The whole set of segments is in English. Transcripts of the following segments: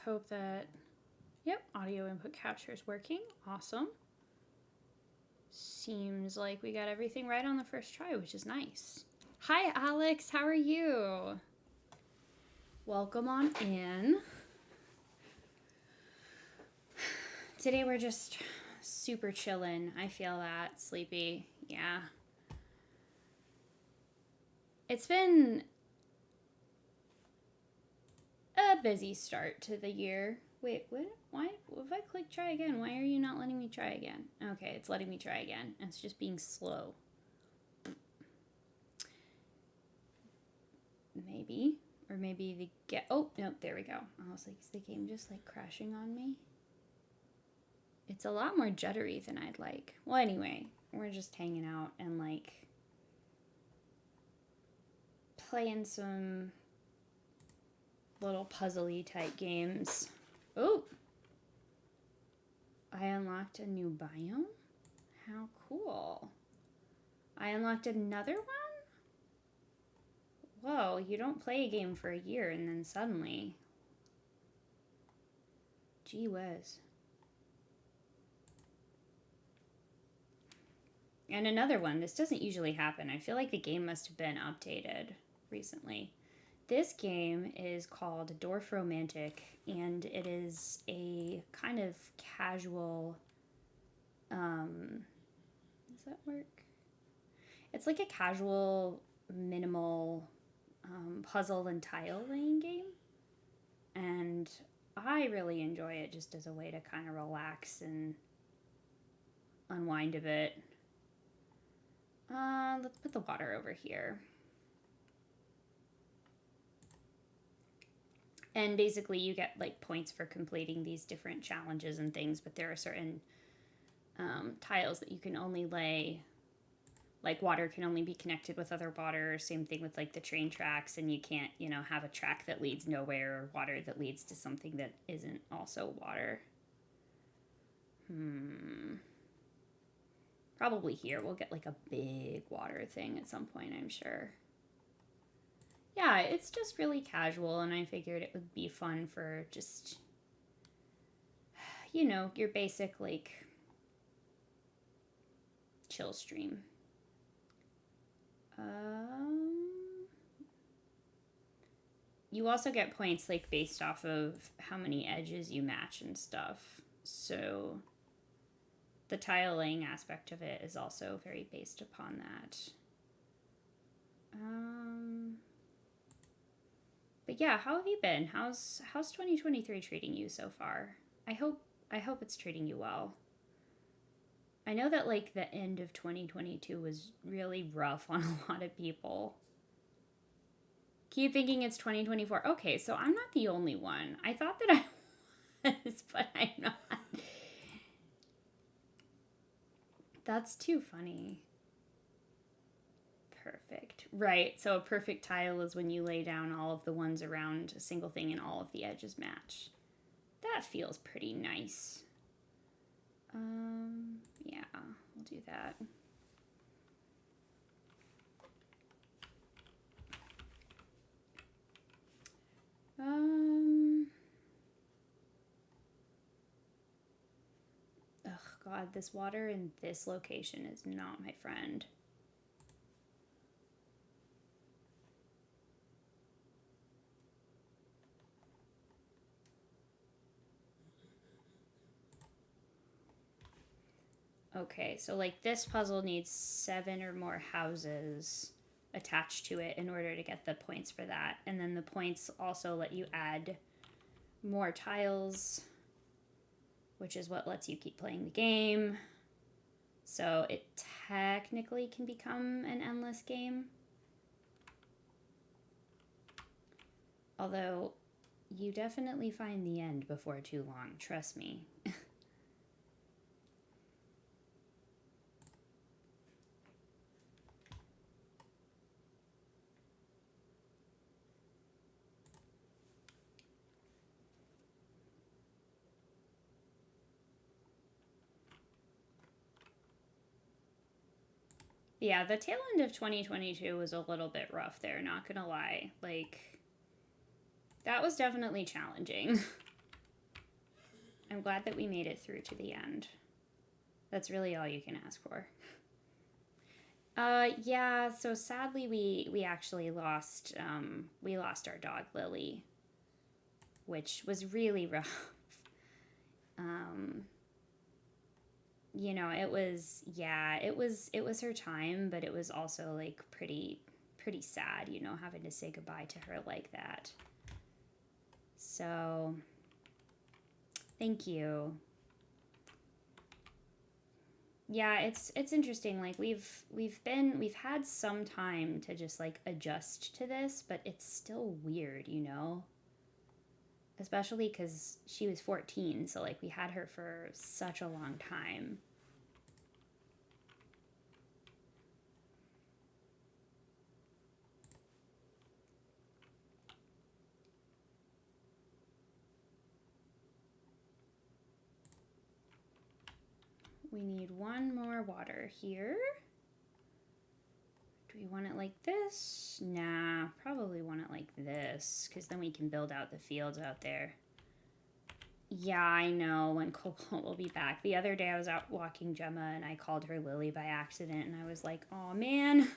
hope that, yep, audio input capture is working. Awesome. Seems like we got everything right on the first try, which is nice. Hi, Alex. How are you? Welcome on in. Today we're just super chillin'. I feel that. Sleepy. Yeah. It's been a busy start to the year. Wait, what? Why? If I click try again, why are you not letting me try again? Okay, it's letting me try again. It's just being slow. Maybe. Or maybe the get. Oh, no, there we go. I was like, is the game just like crashing on me? It's a lot more jittery than I'd like. Well, anyway, we're just hanging out and like playing some little puzzly type games. Oh, I unlocked a new biome? How cool. I unlocked another one? Whoa, you don't play a game for a year and then suddenly. Gee whiz. And another one. This doesn't usually happen. I feel like the game must have been updated recently. This game is called Dwarf Romantic, and it is a kind of casual, does that work? It's like a casual, minimal puzzle and tile laying game, and I really enjoy it just as a way to kind of relax and unwind a bit. Let's put the water over here. And basically you get like points for completing these different challenges and things, but there are certain tiles that you can only lay. Like water can only be connected with other water. Same thing with like the train tracks, and you can't, have a track that leads nowhere or water that leads to something that isn't also water. Probably here we'll get like a big water thing at some point, I'm sure. Yeah, it's just really casual, and I figured it would be fun for just, your basic like chill stream. You also get points like based off of how many edges you match and stuff. So the tile laying aspect of it is also very based upon that. But yeah, how have you been? How's 2023 treating you so far? I hope it's treating you well. I know that like the end of 2022 was really rough on a lot of people. Keep thinking it's 2024. Okay, so I'm not the only one. I thought that I was, but I'm not. That's too funny. Perfect. Right, so a perfect tile is when you lay down all of the ones around a single thing and all of the edges match. That feels pretty nice. Yeah, we'll do that. Ugh, God, this water in this location is not my friend. Okay, so like this puzzle needs 7 or more houses attached to it in order to get the points for that. And then the points also let you add more tiles, which is what lets you keep playing the game. So it technically can become an endless game. Although you definitely find the end before too long, trust me. Yeah, the tail end of 2022 was a little bit rough there, not gonna lie. Like, that was definitely challenging. I'm glad that we made it through to the end. That's really all you can ask for. Yeah, so sadly we actually lost our dog Lily, which was really rough. You know, it was her time, but it was also like pretty sad, you know, having to say goodbye to her like that. So thank you. Yeah, it's interesting. Like we've had some time to just like adjust to this, but it's still weird, you know? Especially because she was 14, so like we had her for such a long time. We need one more water here. Do we want it like this? Nah, probably want it like this, because then we can build out the fields out there. Yeah, I know, when Cobalt will be back. The other day I was out walking Gemma and I called her Lily by accident and I was like, oh man.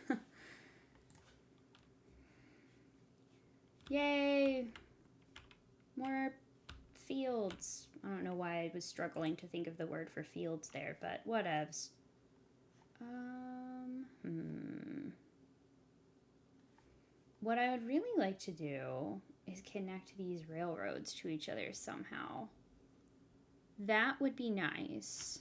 Yay. More fields. I don't know why I was struggling to think of the word for fields there, but whatevs. What I would really like to do is connect these railroads to each other somehow. That would be nice.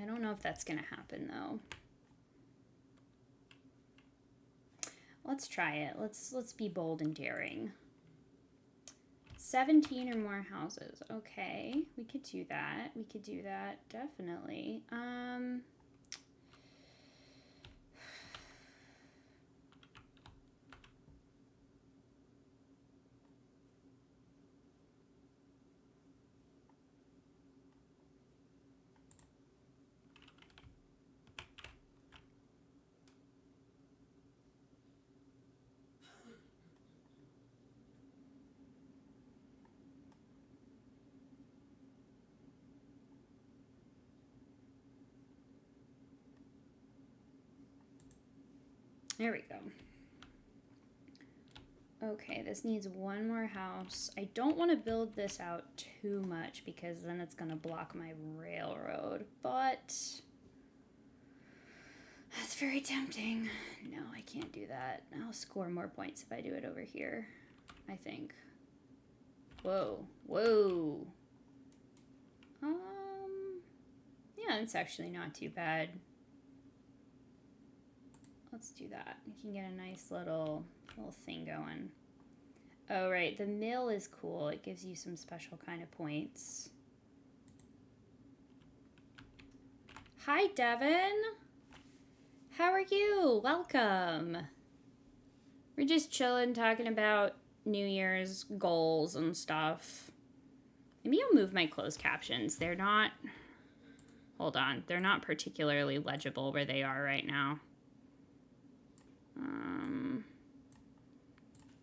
I don't know if that's gonna happen though. Let's try it. Let's be bold and daring. 17 or more houses. Okay, we could do that. We could do that, definitely. There we go. Okay, this needs one more house. I don't want to build this out too much because then it's going to block my railroad, but that's very tempting. No, I can't do that. I'll score more points if I do it over here, I think. Whoa, whoa. Yeah, it's actually not too bad. Let's do that. We can get a nice little thing going. Oh, right. The mill is cool. It gives you some special kind of points. Hi, Devin. How are you? Welcome. We're just chilling, talking about New Year's goals and stuff. Maybe I'll move my closed captions. They're not... Hold on. They're not particularly legible where they are right now.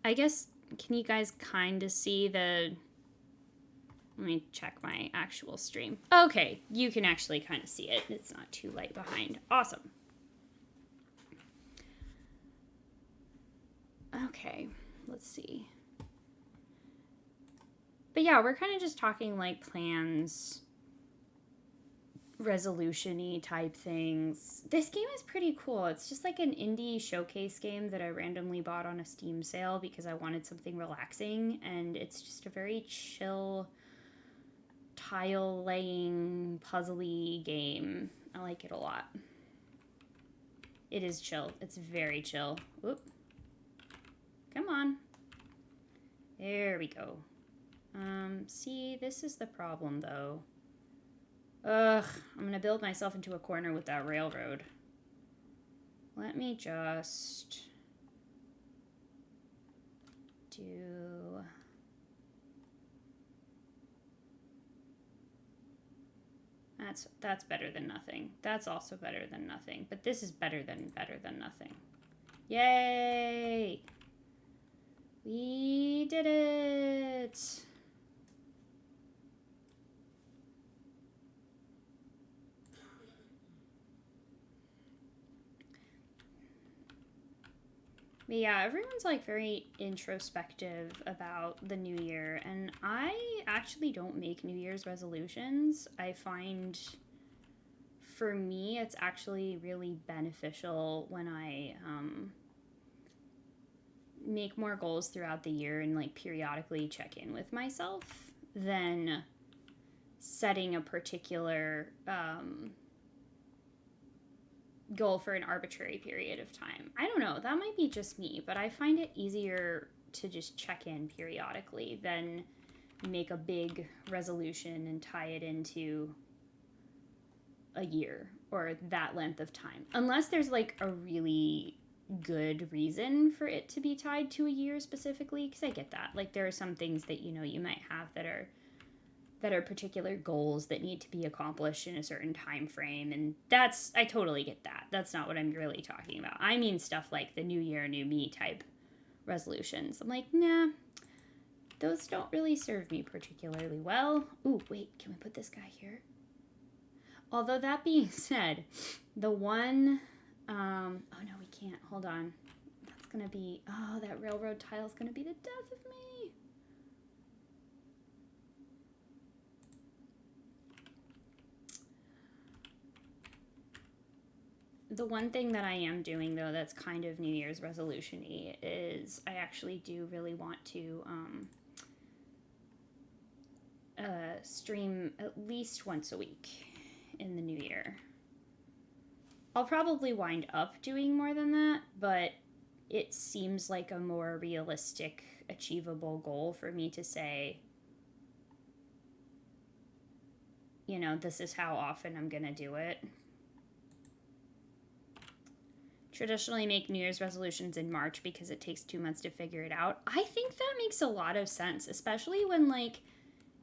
I guess, can you guys kind of see the... Let me check my actual stream. Okay, you can actually kind of see it. It's not too light behind. Awesome. Okay, let's see. But yeah, we're kind of just talking like plans, resolution-y type things. This game is pretty cool. It's just like an indie showcase game that I randomly bought on a Steam sale because I wanted something relaxing, and it's just a very chill tile laying puzzly game. I like it a lot. It is chill. It's very chill. Whoop. Come on. There we go. See, this is the problem though. Ugh, I'm gonna build myself into a corner with that railroad. Let me just do... That's better than nothing. That's also better than nothing. But this is better than nothing. Yay! We did it! But yeah, everyone's like very introspective about the new year, and I actually don't make New Year's resolutions. I find for me it's actually really beneficial when I make more goals throughout the year and like periodically check in with myself than setting a particular goal for an arbitrary period of time. I don't know, that might be just me, but I find it easier to just check in periodically than make a big resolution and tie it into a year or that length of time. Unless there's like a really good reason for it to be tied to a year specifically, because I get that. Like there are some things that you might have that are particular goals that need to be accomplished in a certain time frame, and I totally get that. That's not what I'm really talking about. I mean stuff like the new year, new me type resolutions. I'm like, nah, those don't really serve me particularly well. Ooh, wait, can we put this guy here? Although that being said, the one, oh no, we can't. Hold on. That's gonna be, oh, that railroad tile's gonna be the death of me. The one thing that I am doing, though, that's kind of New Year's resolution-y is I actually do really want to stream at least once a week in the new year. I'll probably wind up doing more than that, but it seems like a more realistic, achievable goal for me to say, this is how often I'm gonna do it. Traditionally make New Year's resolutions in March because it takes 2 months to figure it out. I think that makes a lot of sense, especially when like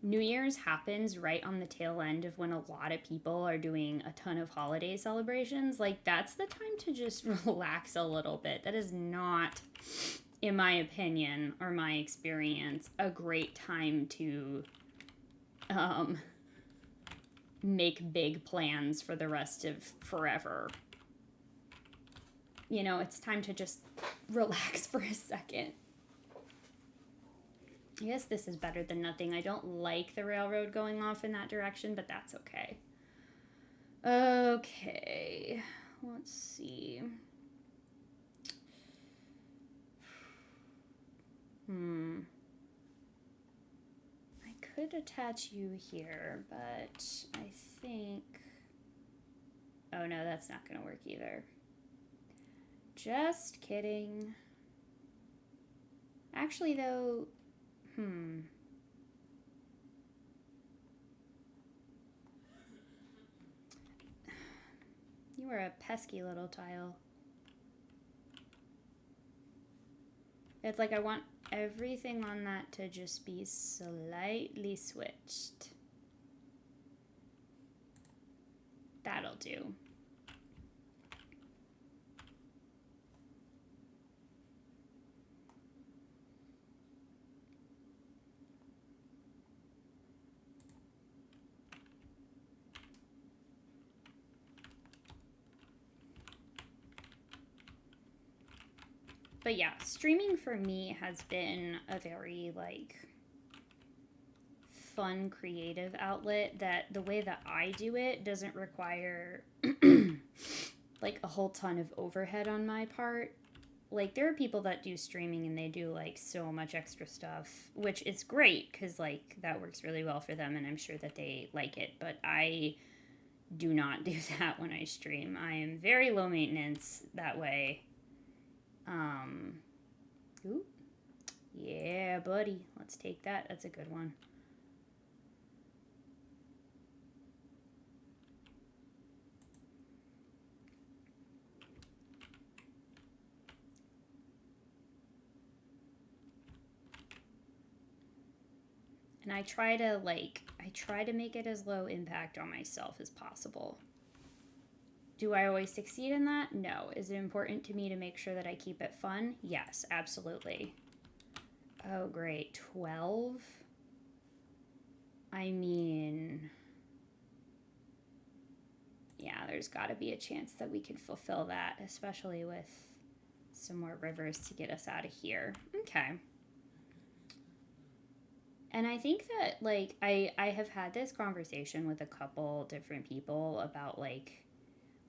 New Year's happens right on the tail end of when a lot of people are doing a ton of holiday celebrations. Like that's the time to just relax a little bit. That is not, in my opinion or my experience, a great time to make big plans for the rest of forever. It's time to just relax for a second. I guess this is better than nothing. I don't like the railroad going off in that direction, but that's okay. Okay, let's see. I could attach you here, but I think... Oh no, that's not gonna work either. Just kidding. Actually, though, You are a pesky little tile. It's like I want everything on that to just be slightly switched. That'll do. But yeah, streaming for me has been a very, like, fun, creative outlet that the way that I do it doesn't require, like, a whole ton of overhead on my part. Like, there are people that do streaming and they do, like, so much extra stuff, which is great because, like, that works really well for them and I'm sure that they like it. But I do not do that when I stream. I am very low maintenance that way. Ooh. Yeah, buddy. Let's take that. That's a good one. And I try to make it as low impact on myself as possible. Do I always succeed in that? No. Is it important to me to make sure that I keep it fun? Yes, absolutely. Oh, great. 12? I mean, yeah, there's got to be a chance that we could fulfill that, especially with some more rivers to get us out of here. Okay. And I think that, like, I have had this conversation with a couple different people about, like,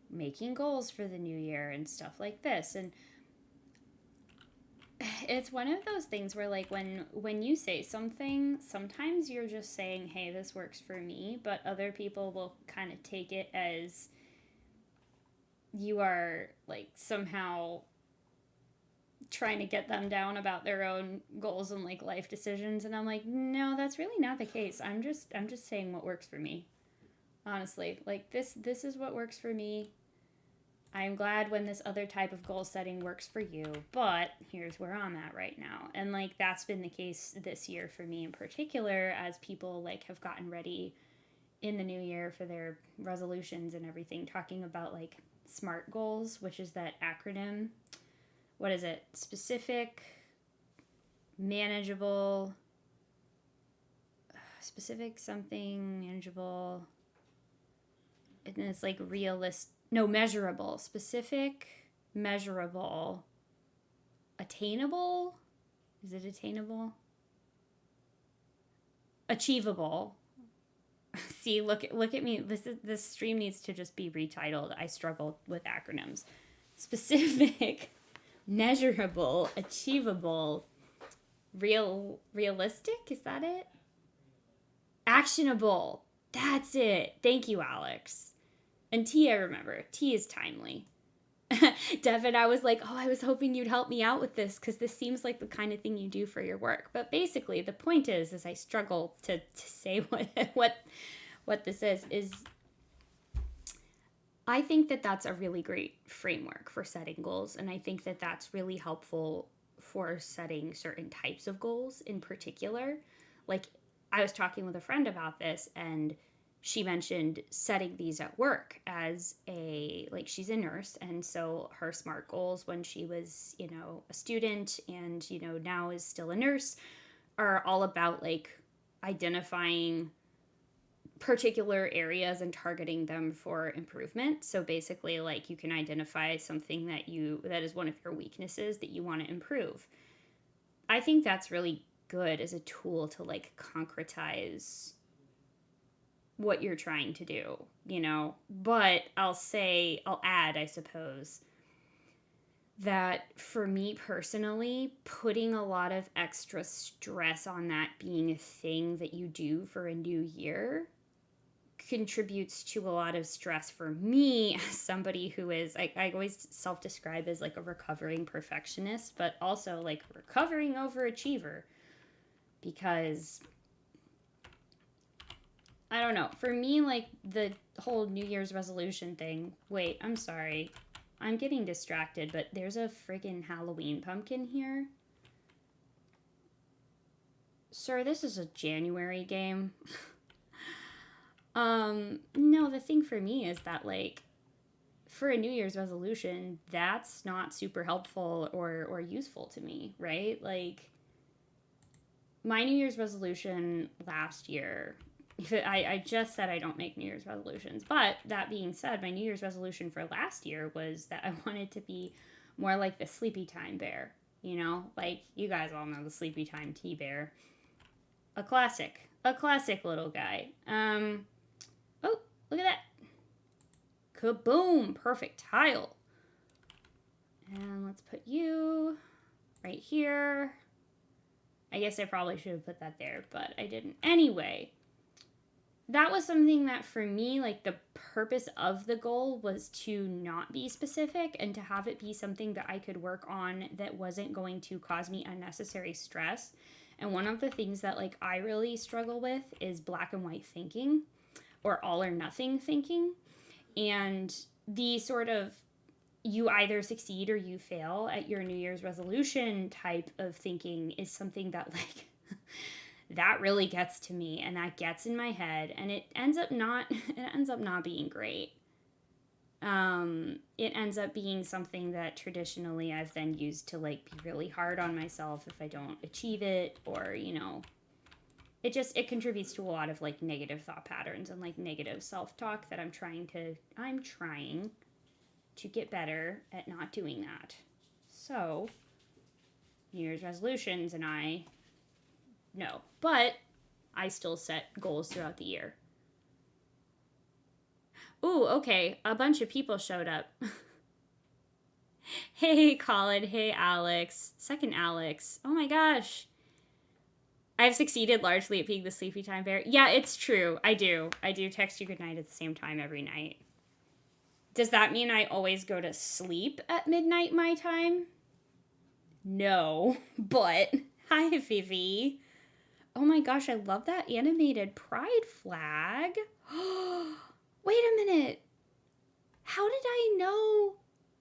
making goals for the new year and stuff like this. And it's one of those things where, like, when you say something, sometimes you're just saying, hey, this works for me, but other people will kind of take it as you are, like, somehow trying to get them down about their own goals and, like, life decisions. And I'm like, no, that's really not the case. I'm just saying what works for me, honestly. Like, this is what works for me. I'm glad when this other type of goal setting works for you, but here's where I'm at right now. And, like, that's been the case this year for me in particular, as people, like, have gotten ready in the new year for their resolutions and everything, talking about, like, SMART goals, which is that acronym. What is it? Specific, manageable, specific something, manageable, and it's like measurable, specific, measurable, attainable. Is it attainable? Achievable. See, look at me. This stream needs to just be retitled. I struggle with acronyms. Specific, measurable, achievable, realistic. Is that it? Actionable. That's it. Thank you, Alex. And T, I remember. T is timely. Devin, I was like, oh, I was hoping you'd help me out with this because this seems like the kind of thing you do for your work. But basically, the point is I struggle to say what this is I think that that's a really great framework for setting goals. And I think that that's really helpful for setting certain types of goals in particular. Like, I was talking with a friend about this, and she mentioned setting these at work as like, she's a nurse, and so her SMART goals when she was, a student and, now is still a nurse are all about, like, identifying particular areas and targeting them for improvement. So basically, like, you can identify something that is one of your weaknesses that you want to improve. I think that's really good as a tool to, like, concretize what you're trying to do, But I'll add, I suppose, that for me personally, putting a lot of extra stress on that being a thing that you do for a new year contributes to a lot of stress for me as somebody who is, I always self-describe as, like, a recovering perfectionist, but also, like, recovering overachiever, because I don't know. For me, like, the whole New Year's resolution thing. Wait, I'm sorry. I'm getting distracted, but there's a friggin' Halloween pumpkin here. Sir, this is a January game. No, the thing for me is that, like, for a New Year's resolution, that's not super helpful or useful to me, right? Like, my New Year's resolution last year, I just said I don't make New Year's resolutions. But that being said, my New Year's resolution for last year was that I wanted to be more like the Sleepy Time Bear. Like, you guys all know the Sleepy Time Tea Bear. A classic little guy. Oh, look at that. Kaboom, perfect tile. And let's put you right here. I guess I probably should have put that there, but I didn't. Anyway, that was something that for me, like, the purpose of the goal was to not be specific and to have it be something that I could work on that wasn't going to cause me unnecessary stress. And one of the things that, like, I really struggle with is black and white thinking, or all or nothing thinking. And the sort of, you either succeed or you fail at your New Year's resolution type of thinking is something that, like, that really gets to me, and that gets in my head, and it ends up not being great. it ends up being something that traditionally I've then used to like be really hard on myself if I don't achieve it, or, you know, it contributes to a lot of like negative thought patterns and like negative self-talk that I'm trying to get better at not doing that. So, New Year's resolutions and no, but I still set goals throughout the year. Ooh, okay, a bunch of people showed up. Hey, Colin. Hey, Alex. Second Alex. Oh my gosh. I've succeeded largely at being the sleepy time bear. Yeah, it's true. I do. I do text you goodnight at the same time every night. Does that mean I always go to sleep at midnight my time? No, but hi, Vivi. Oh my gosh, I love that animated pride flag. Wait a minute. How did I know?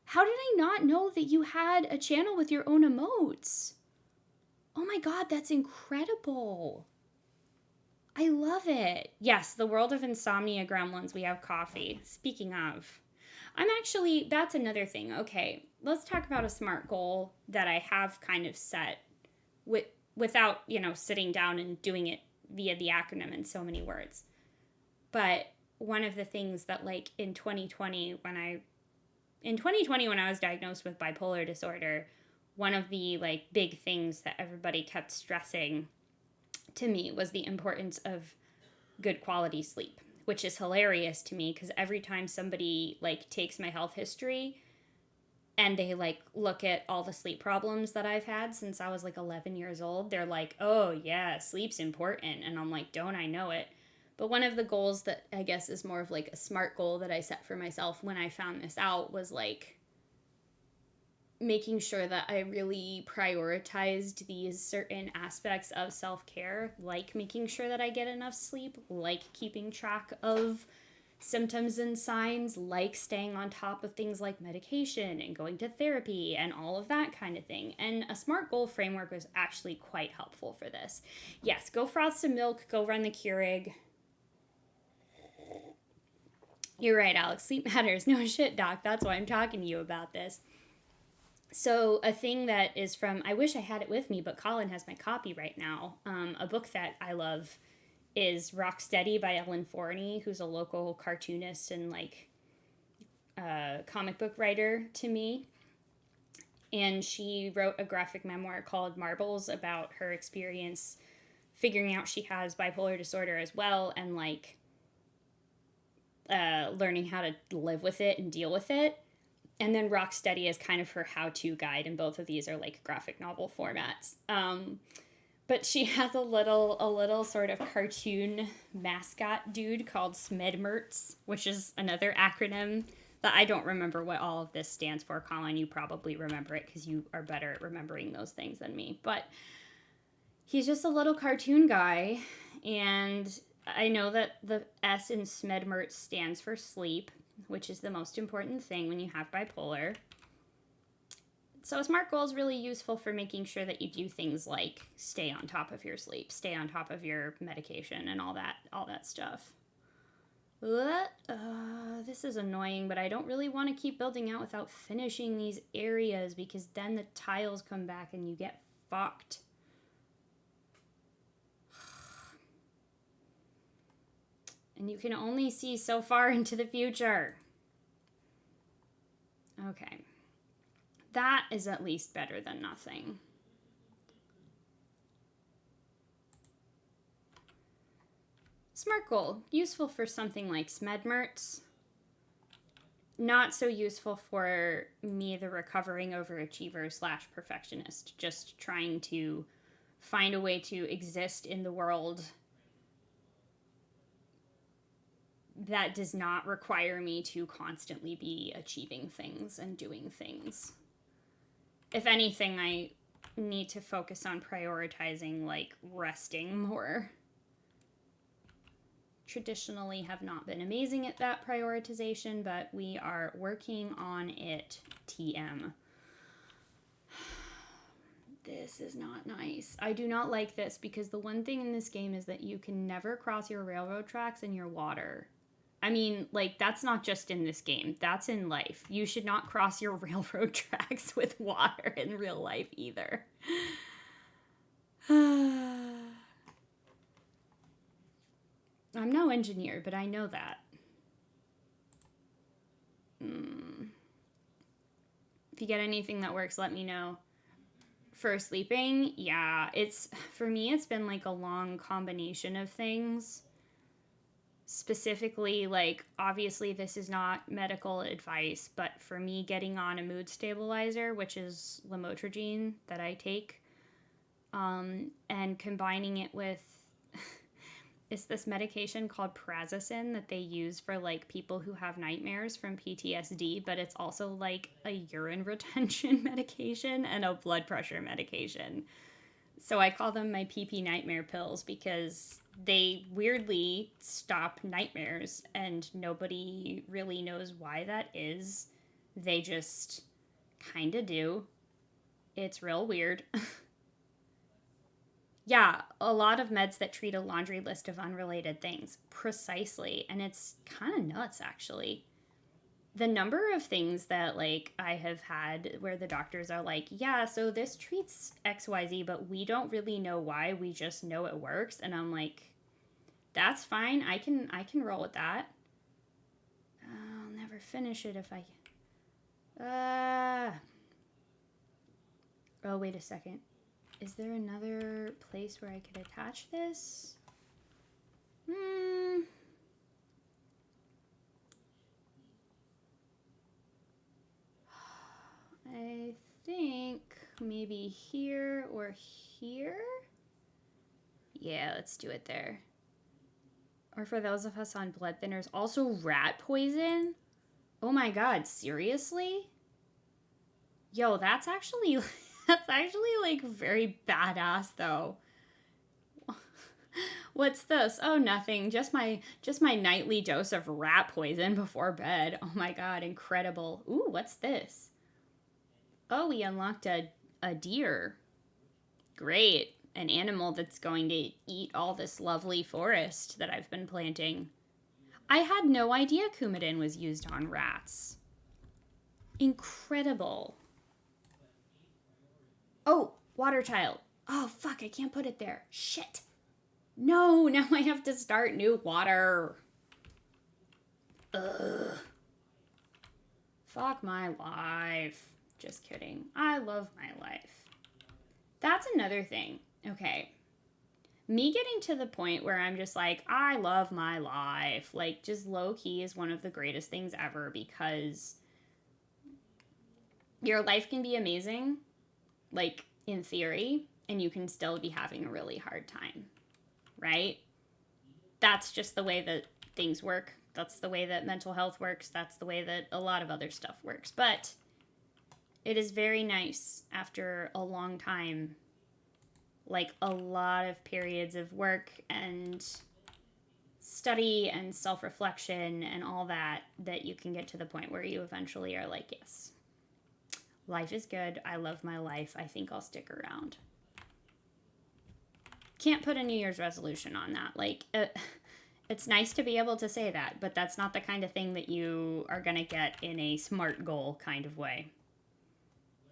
How did I not know that you had a channel with your own emotes? Oh my god, that's incredible. I love it. Yes, the world of insomnia gremlins, we have coffee. Speaking of, that's another thing. Okay, let's talk about a SMART goal that I have kind of set without, you know, sitting down and doing it via the acronym in so many words. But one of the things that, like, in 2020 when I was diagnosed with bipolar disorder, one of the like big things that everybody kept stressing to me was the importance of good quality sleep, which is hilarious to me because every time somebody like takes my health history and they like look at all the sleep problems that I've had since I was like 11 years old, they're like, oh yeah, sleep's important. And I'm like, don't I know it? But one of the goals that I guess is more of like a SMART goal that I set for myself when I found this out was like making sure that I really prioritized these certain aspects of self-care, like making sure that I get enough sleep, like keeping track of symptoms and signs, like staying on top of things like medication and going to therapy and all of that kind of thing. And a SMART goal framework was actually quite helpful for this. Yes, go froth some milk, go run the Keurig. You're right, Alex. Sleep matters. No shit, doc. That's why I'm talking to you about this. So a thing that is from, I wish I had it with me, but Colin has my copy right now. A book that I love is Rock Steady by Ellen Forney, who's a local cartoonist and like comic book writer to me. And she wrote a graphic memoir called Marbles about her experience figuring out she has bipolar disorder as well, and like learning how to live with it and deal with it. And then Rock Steady is kind of her how-to guide, and both of these are like graphic novel formats. But she has a little sort of cartoon mascot dude called Smedmertz, which is another acronym that I don't remember what all of this stands for. Colin, you probably remember it because you are better at remembering those things than me. But he's just a little cartoon guy, and I know that the S in Smedmertz stands for sleep, which is the most important thing when you have bipolar. So a SMART goal is really useful for making sure that you do things like stay on top of your sleep, stay on top of your medication, and all that stuff. This is annoying, but I don't really want to keep building out without finishing these areas because then the tiles come back and you get fucked. And you can only see so far into the future. Okay. That is at least better than nothing. SMART goal. Useful for something like Smedmertz. Not so useful for me, the recovering overachiever / perfectionist. Just trying to find a way to exist in the world that does not require me to constantly be achieving things and doing things. If anything, I need to focus on prioritizing, like, resting more. Traditionally have not been amazing at that prioritization, but we are working on it, TM. This is not nice. I do not like this because the one thing in this game is that you can never cross your railroad tracks in your water. I mean, like, that's not just in this game. That's in life. You should not cross your railroad tracks with water in real life either. I'm no engineer, but I know that. If you get anything that works, let me know. For sleeping, yeah, for me, it's been like a long combination of things. Specifically, like, obviously this is not medical advice, but for me, getting on a mood stabilizer, which is lamotrigine that I take, and combining it with it's this medication called prazosin that they use for like people who have nightmares from PTSD, but it's also like a urine retention medication and a blood pressure medication. So I call them my PP nightmare pills because they weirdly stop nightmares and nobody really knows why that is. They just kind of do. It's real weird. Yeah, a lot of meds that treat a laundry list of unrelated things. Precisely. And it's kind of nuts, actually. The number of things that, like, I have had where the doctors are like, yeah, so this treats XYZ, but we don't really know why. We just know it works. And I'm like, that's fine. I can roll with that. I'll never finish it if I... Oh, wait a second. Is there another place where I could attach this? I think maybe here or here? Yeah, let's do it there. Or for those of us on blood thinners, also rat poison? Oh my god, seriously? Yo, that's actually like very badass though. What's this? Oh, nothing. Just my nightly dose of rat poison before bed. Oh my god, incredible. Ooh, what's this? Oh, we unlocked a deer. Great. An animal that's going to eat all this lovely forest that I've been planting. I had no idea Coumadin was used on rats. Incredible. Oh, water child. Oh, fuck, I can't put it there. Shit. No, now I have to start new water. Ugh. Fuck my life. Just kidding. I love my life. That's another thing. Okay. Me getting to the point where I'm just like, I love my life. Like, just low key is one of the greatest things ever because your life can be amazing, like, in theory, and you can still be having a really hard time, right? That's just the way that things work. That's the way that mental health works. That's the way that a lot of other stuff works. But it is very nice after a long time, like a lot of periods of work and study and self-reflection and all that, that you can get to the point where you eventually are like, yes, life is good. I love my life. I think I'll stick around. Can't put a New Year's resolution on that. Like, it's nice to be able to say that, but that's not the kind of thing that you are going to get in a SMART goal kind of way.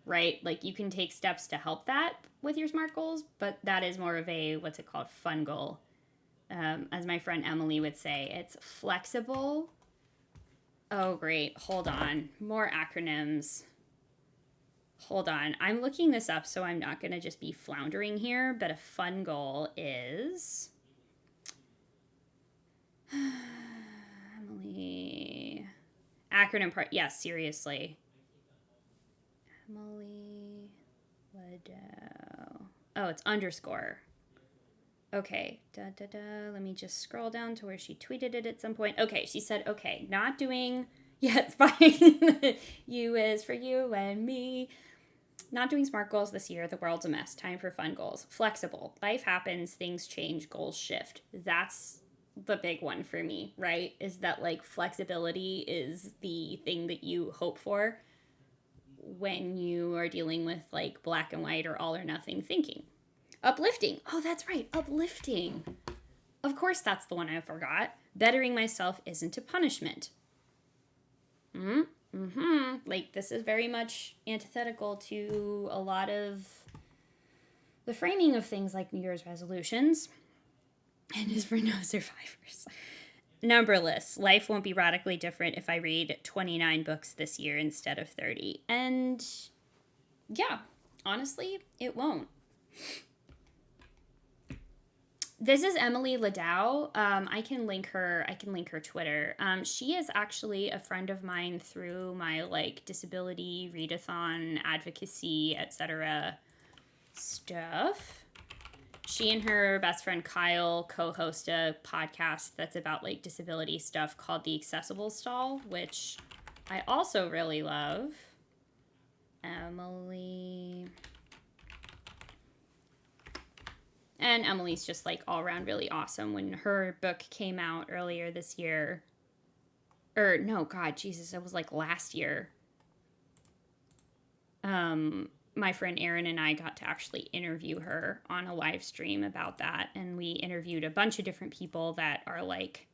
Right? Like, you can take steps to help that with your SMART goals, but that is more of a, what's it called, fun goal. As my friend Emily would say, it's flexible. Oh, great. Hold on. More acronyms. Hold on. I'm looking this up, so I'm not going to just be floundering here, but a fun goal is... Emily... Acronym part... Yes, seriously. Emily Waddell. Oh, it's underscore. Okay. Let me just scroll down to where she tweeted it at some point. Okay, she said, okay, not doing... Yeah, it's fine. You is for you and me. Not doing SMART goals this year. The world's a mess. Time for fun goals. Flexible. Life happens. Things change. Goals shift. That's the big one for me, right? Is that, like, flexibility is the thing that you hope for when you are dealing with, like, black and white or all or nothing thinking. Uplifting. Oh, that's right. Uplifting. Of course, that's the one I forgot. Bettering myself isn't a punishment. Like, this is very much antithetical to a lot of the framing of things like New Year's resolutions. And is for no survivors. Numberless. Life won't be radically different if I read 29 books this year instead of 30. And yeah, honestly, it won't. This is Emily Ladau. I can link her Twitter. She is actually a friend of mine through my like disability readathon advocacy, etc. stuff. She and her best friend Kyle co-host a podcast that's about like disability stuff called The Accessible Stall, which I also really love. Emily. And Emily's just like all around really awesome. When her book came out earlier this year, or no, God, Jesus, it was like last year. My friend Erin and I got to actually interview her on a live stream about that. And we interviewed a bunch of different people that are like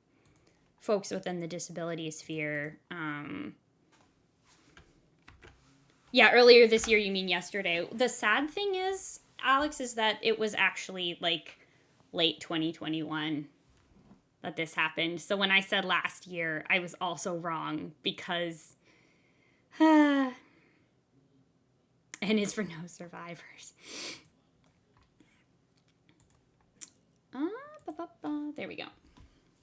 folks within the disability sphere. Yeah, earlier this year, you mean yesterday. The sad thing is, Alex, is that it was actually like late 2021 that this happened. So when I said last year, I was also wrong because... and it's for no survivors. There we go.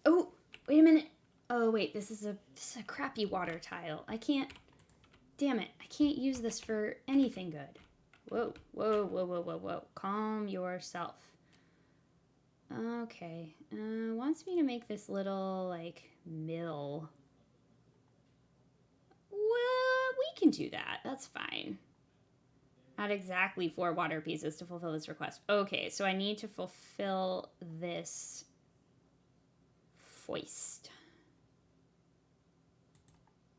Oh, wait a minute. Oh, wait, this is a crappy water tile. I can't... Damn it, I can't use this for anything good. Whoa. Calm yourself. Okay. Wants me to make this little, like, mill. Well, we can do that. That's fine. Add exactly 4 water pieces to fulfill this request. Okay, so I need to fulfill this foist.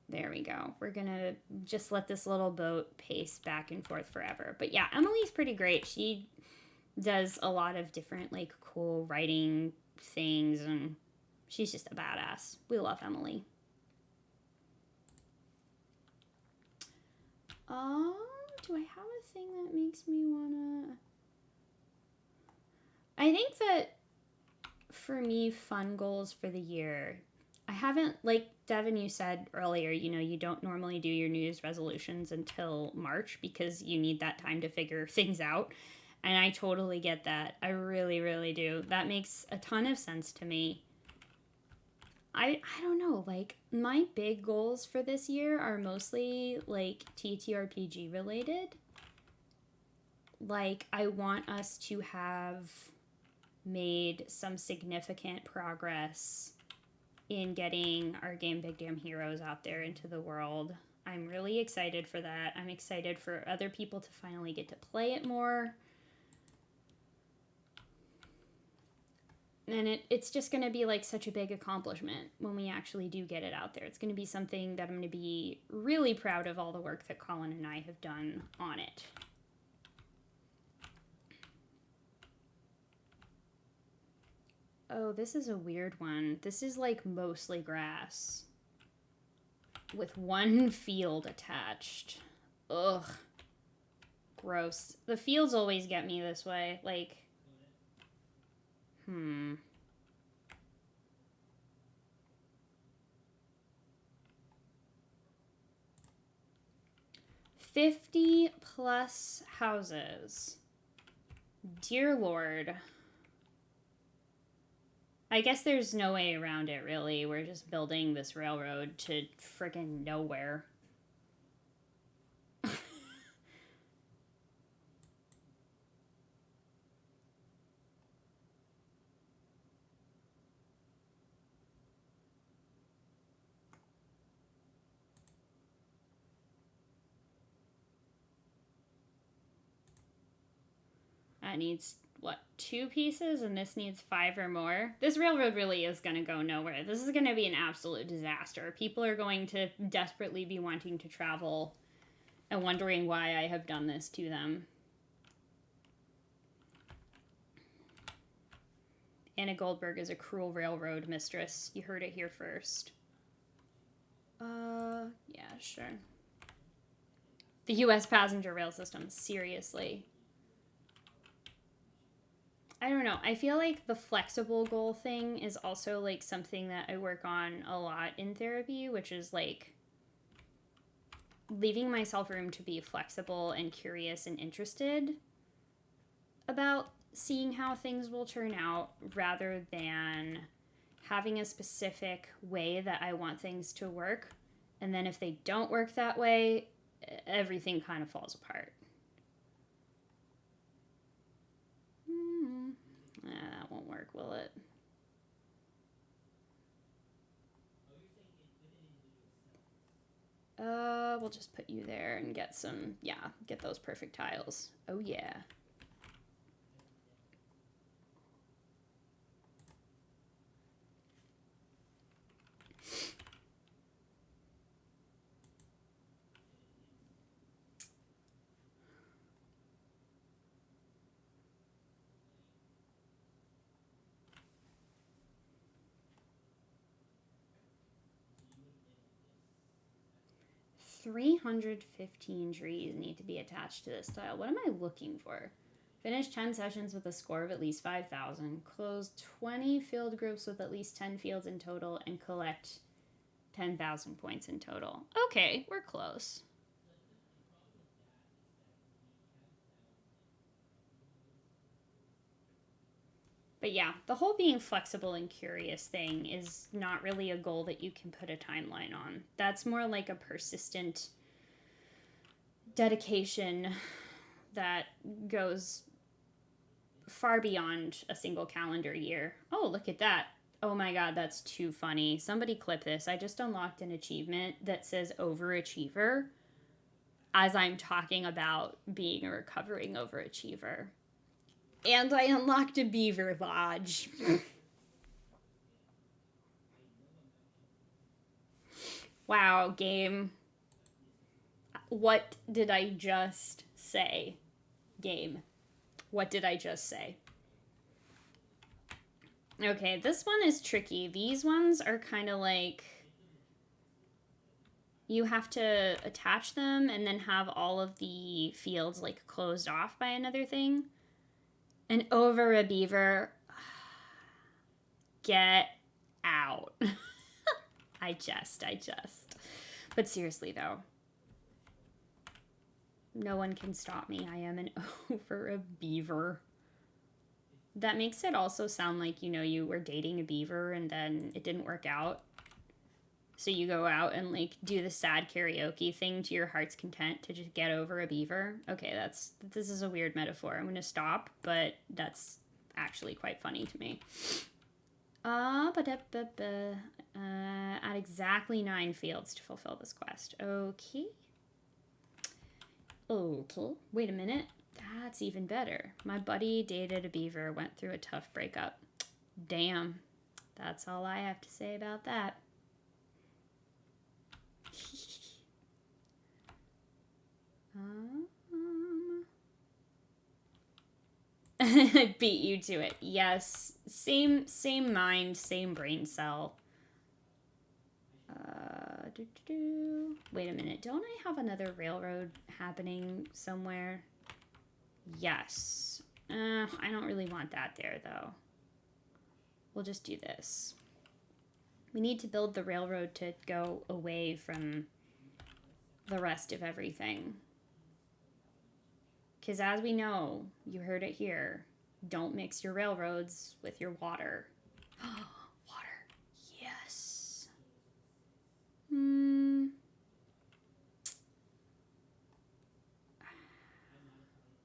There we go. We're going to just let this little boat pace back and forth forever. But yeah, Emily's pretty great. She does a lot of different, like, cool writing things, and she's just a badass. We love Emily. Do I have a thing that makes me wanna... I think that, for me, fun goals for the year... I haven't, like Devin, you said earlier, you know, you don't normally do your New Year's resolutions until March because you need that time to figure things out. And I totally get that. I really, really do. That makes a ton of sense to me. I don't know, like, my big goals for this year are mostly, like, TTRPG related. Like, I want us to have made some significant progress in getting our game Big Damn Heroes out there into the world. I'm really excited for that. I'm excited for other people to finally get to play it more. And it's just going to be like such a big accomplishment when we actually do get it out there. It's going to be something that I'm going to be really proud of all the work that Colin and I have done on it. Oh, this is a weird one. This is like mostly grass with one field attached. Ugh. Gross. The fields always get me this way. Like, 50 plus houses. Dear Lord. I guess there's no way around it, really. We're just building this railroad to friggin' nowhere. That needs, what, 2 pieces? And this needs 5 or more? This railroad really is going to go nowhere. This is going to be an absolute disaster. People are going to desperately be wanting to travel and wondering why I have done this to them. Anna Goldberg is a cruel railroad mistress. You heard it here first. Yeah, sure. The U.S. passenger rail system, seriously. I don't know. I feel like the flexible goal thing is also like something that I work on a lot in therapy, which is like leaving myself room to be flexible and curious and interested about seeing how things will turn out rather than having a specific way that I want things to work. And then if they don't work that way, everything kind of falls apart. That won't work, will it? We'll just put you there and get some, get those perfect tiles. Oh, yeah. $315 trees need to be attached to this tile. What am I looking for? Finish 10 sessions with a score of at least 5,000. Close 20 field groups with at least 10 fields in total and collect 10,000 points in total. Okay, we're close. But yeah, the whole being flexible and curious thing is not really a goal that you can put a timeline on. That's more like a persistent dedication that goes far beyond a single calendar year. Oh, look at that. Oh my god, that's too funny. Somebody clip this. I just unlocked an achievement that says overachiever as I'm talking about being a recovering overachiever. And I unlocked a beaver lodge. Wow, game. What did I just say? Game. What did I just say? Okay, this one is tricky. These ones are kind of like you have to attach them and then have all of the fields like closed off by another thing. And over a beaver. Get out. I jest. But seriously though, no one can stop me. I am an over a beaver. That makes it also sound like, you were dating a beaver and then it didn't work out. So you go out and like do the sad karaoke thing to your heart's content to just get over a beaver. Okay, this is a weird metaphor. I'm gonna stop, but that's actually quite funny to me. Add exactly 9 fields to fulfill this quest. Okay. Wait a minute. That's even better. My buddy dated a beaver, went through a tough breakup. Damn. That's all I have to say about that. I beat you to it. Yes. Same mind, same brain cell. Wait a minute. Don't I have another railroad happening somewhere? Yes. I don't really want that there, though. We'll just do this. We need to build the railroad to go away from the rest of everything. Because as we know, you heard it here, don't mix your railroads with your water. Water. Yes.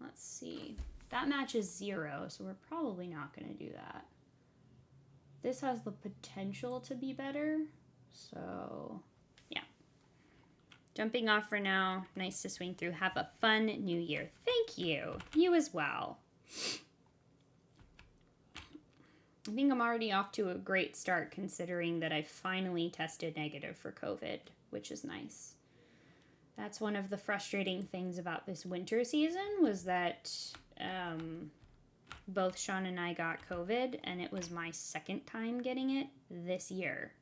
Let's see. That matches 0, so we're probably not going to do that. This has the potential to be better, so yeah. Jumping off for now. Nice to swing through. Have a fun new year. Thank you. You as well. I think I'm already off to a great start considering that I finally tested negative for COVID, which is nice. That's one of the frustrating things about this winter season was that both Sean and I got COVID, and it was my second time getting it this year.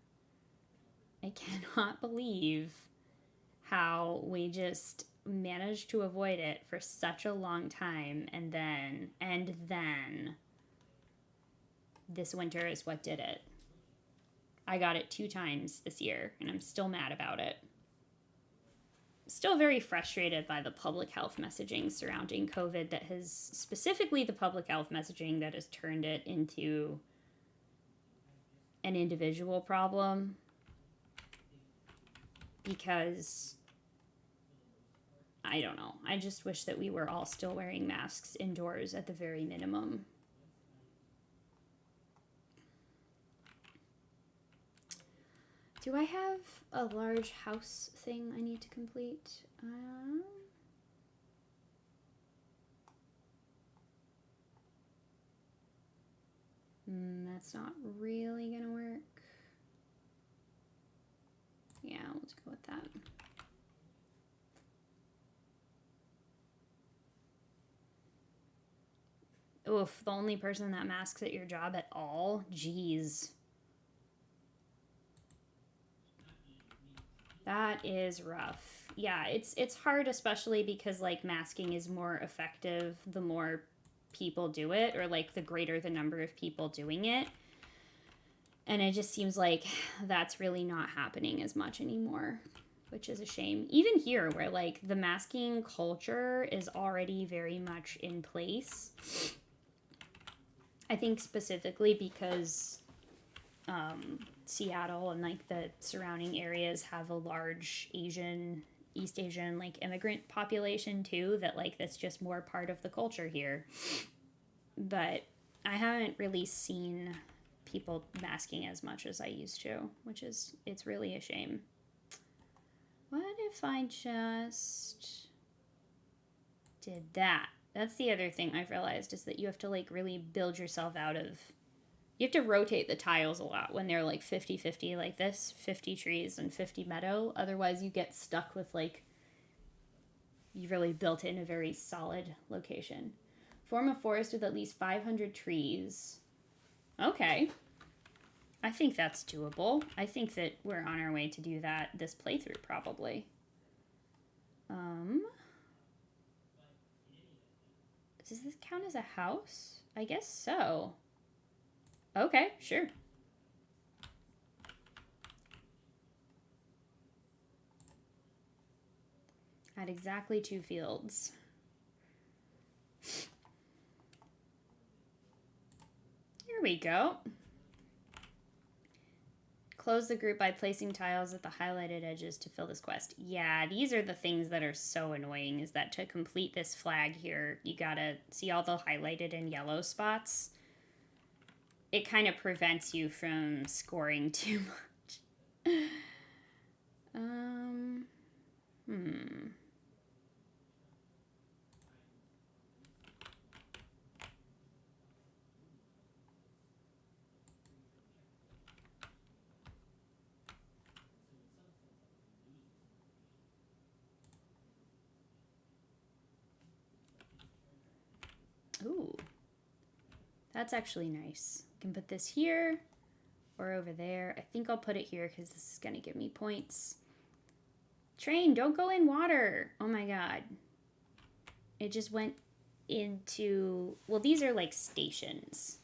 I cannot believe how we just managed to avoid it for such a long time, and then this winter is what did it. I got it 2 times this year, and I'm still mad about it. Still very frustrated by the public health messaging surrounding COVID that has, specifically the public health messaging that has turned it into an individual problem. Because, I don't know, I just wish that we were all still wearing masks indoors at the very minimum. Do I have a large house thing I need to complete? That's not really gonna work. Yeah, let's go with that. Oof, the only person that masks at your job at all? Jeez. That is rough. Yeah, it's hard, especially because like masking is more effective the more people do it, or like the greater the number of people doing it. And it just seems like that's really not happening as much anymore, which is a shame. Even here, where like the masking culture is already very much in place. I think specifically because Seattle and like the surrounding areas have a large East Asian like immigrant population too, that like that's just more part of the culture here. But I haven't really seen people masking as much as I used to, it's really a shame. What if I just did that? That's the other thing I've realized, is that you have to like really build yourself out of, you have to rotate the tiles a lot when they're like 50-50 like this, 50 trees and 50 meadow. Otherwise you get stuck with like, you've really built in a very solid location. Form a forest with at least 500 trees. Okay. I think that's doable. I think that we're on our way to do that this playthrough, probably. Does this count as a house? I guess so. Okay, sure. Add exactly 2 fields. Here we go. Close the group by placing tiles at the highlighted edges to fill this quest. Yeah, these are the things that are so annoying, is that to complete this flag here, you gotta see all the highlighted and yellow spots. It kind of prevents you from scoring too much. Ooh, that's actually nice. I can put this here or over there. I think I'll put it here because this is going to give me points. Train, don't go in water. Oh my god. It just went into, well, these are like stations.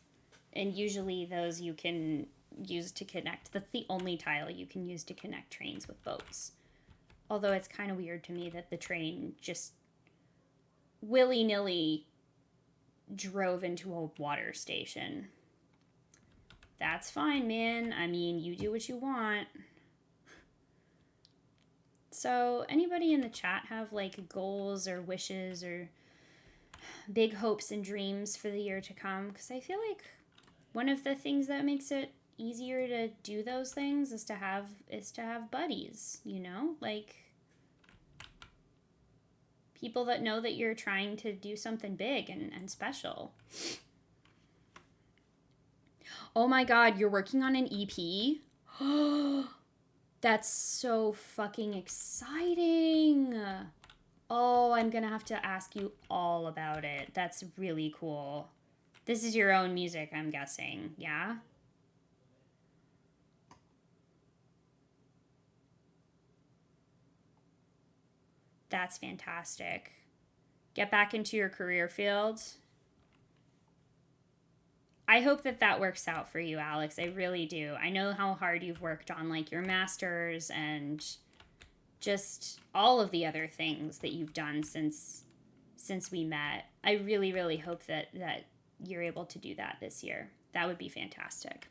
And usually those you can use to connect. That's the only tile you can use to connect trains with boats. Although it's kind of weird to me that the train just willy-nilly drove into a water station. That's fine, man. I mean, you do what you want. So, anybody in the chat have like goals or wishes or big hopes and dreams for the year to come? Because I feel like one of the things that makes it easier to do those things is to have buddies, you know? Like people that know that you're trying to do something big and special. Oh my god, you're working on an EP? That's so fucking exciting. Oh, I'm gonna have to ask you all about it. That's really cool. This is your own music, I'm guessing. Yeah? That's fantastic. Get back into your career field. I hope that that works out for you, Alex. I really do. I know how hard you've worked on like your masters and just all of the other things that you've done since we met. I really, really hope that you're able to do that this year. That would be fantastic.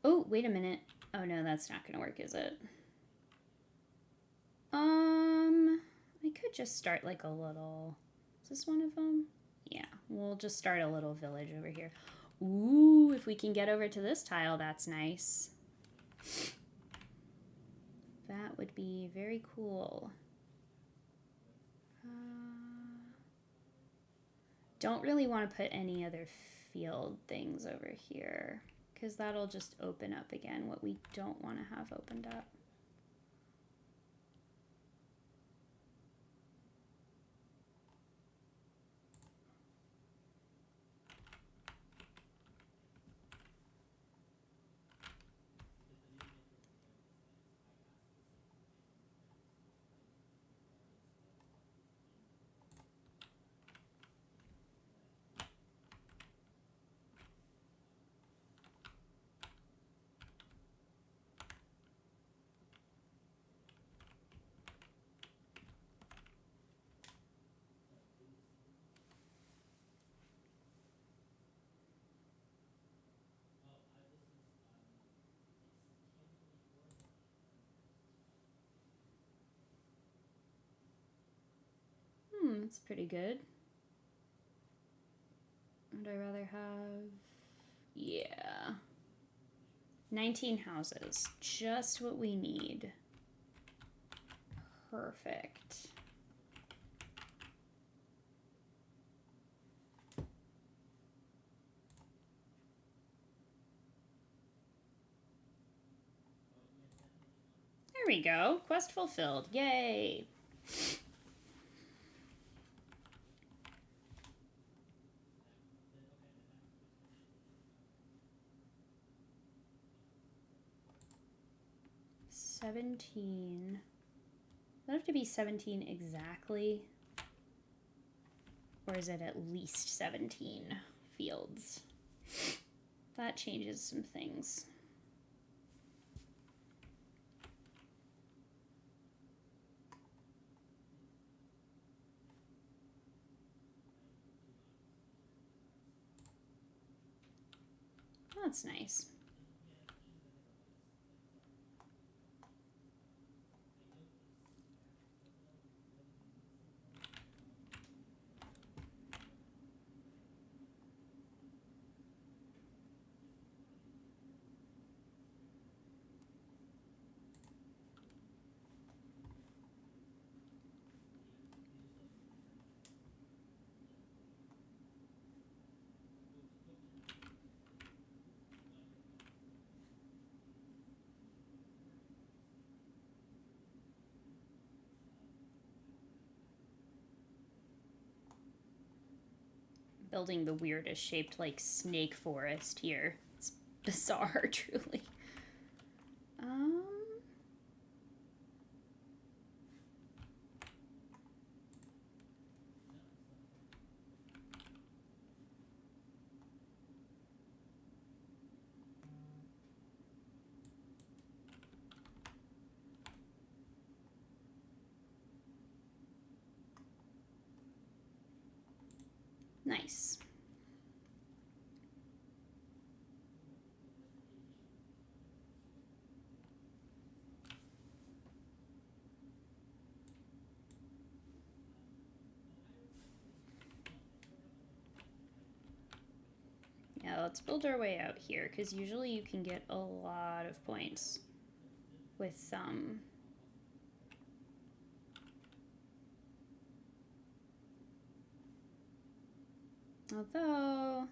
Oh, wait a minute. Oh no, that's not gonna work, is it? I could just start like a little. Is this one of them? Yeah, we'll just start a little village over here. Ooh, if we can get over to this tile, that's nice. That would be very cool. Don't really want to put any other field things over here because that'll just open up again what we don't want to have opened up. That's pretty good. Would I rather have... Yeah. 19 houses. Just what we need. Perfect. There we go. Quest fulfilled. Yay. $17. Does it have to be 17 exactly? Or is it at least 17 fields? That changes some things. That's nice. Building the weirdest shaped like snake forest here. It's bizarre, truly. Nice. Yeah, let's build our way out here, because usually you can get a lot of points with although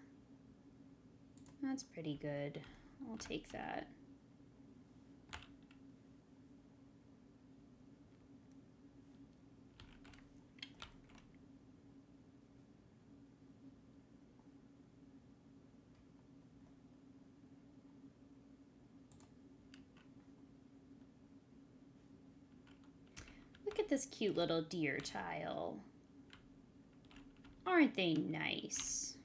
that's pretty good. I'll take that. this cute little deer tile. Aren't they nice?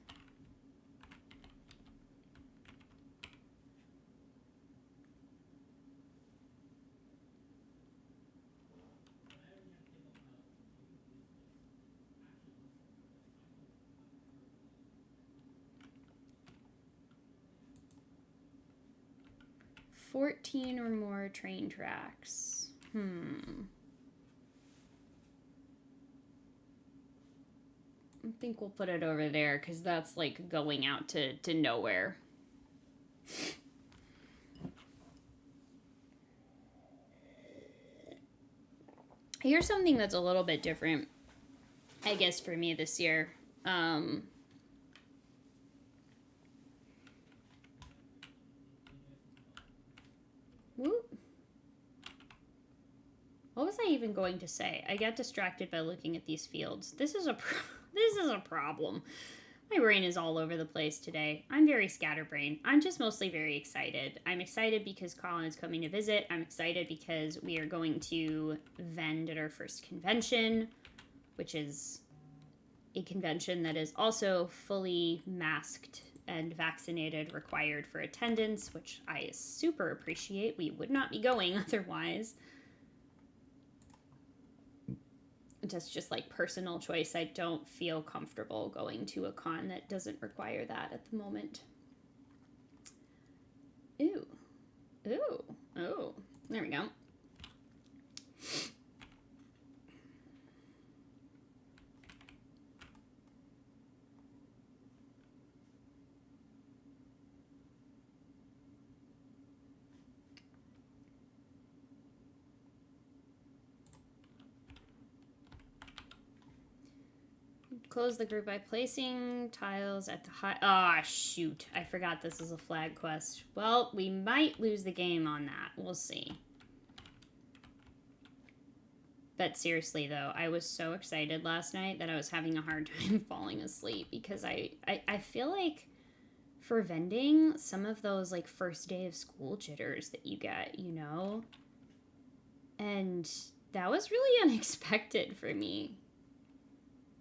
"14 or more train tracks." I think we'll put it over there because that's like going out to nowhere. Here's something that's a little bit different, I guess, for me this year. Whoop. What was I even going to say? I got distracted by looking at these fields. This is a problem. My brain is all over the place today. I'm very scatterbrained. I'm just mostly very excited. I'm excited because Colin is coming to visit. I'm excited because we are going to vend at our first convention, which is a convention that is also fully masked and vaccinated, required for attendance, which I super appreciate. We would not be going otherwise. That's just like personal choice. I don't feel comfortable going to a con that doesn't require that at the moment. Ooh. Ooh. Oh. There we go. Close the group by placing tiles at the high... Ah, shoot. I forgot this is a flag quest. Well, we might lose the game on that. We'll see. But seriously, though, I was so excited last night that I was having a hard time falling asleep because I feel like for vending, some of those, like, first day of school jitters that you get, you know? And that was really unexpected for me.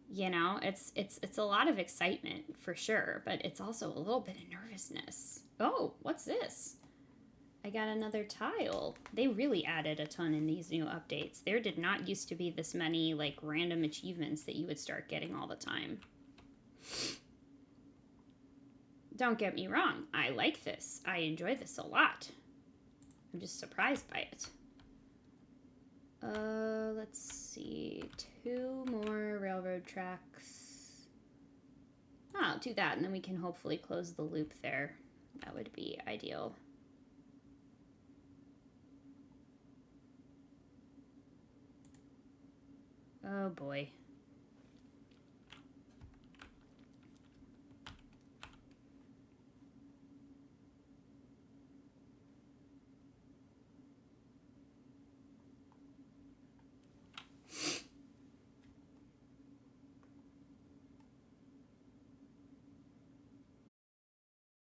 You know, it's a lot of excitement for sure, but it's also a little bit of nervousness. Oh, what's this? I got another tile. They really added a ton in these new updates. There did not used to be this many like random achievements that you would start getting all the time. Don't get me wrong, I like this. I enjoy this a lot. I'm just surprised by it. Let's see. 2 more railroad tracks. Oh, I'll do that, and then we can hopefully close the loop there. That would be ideal. Oh boy.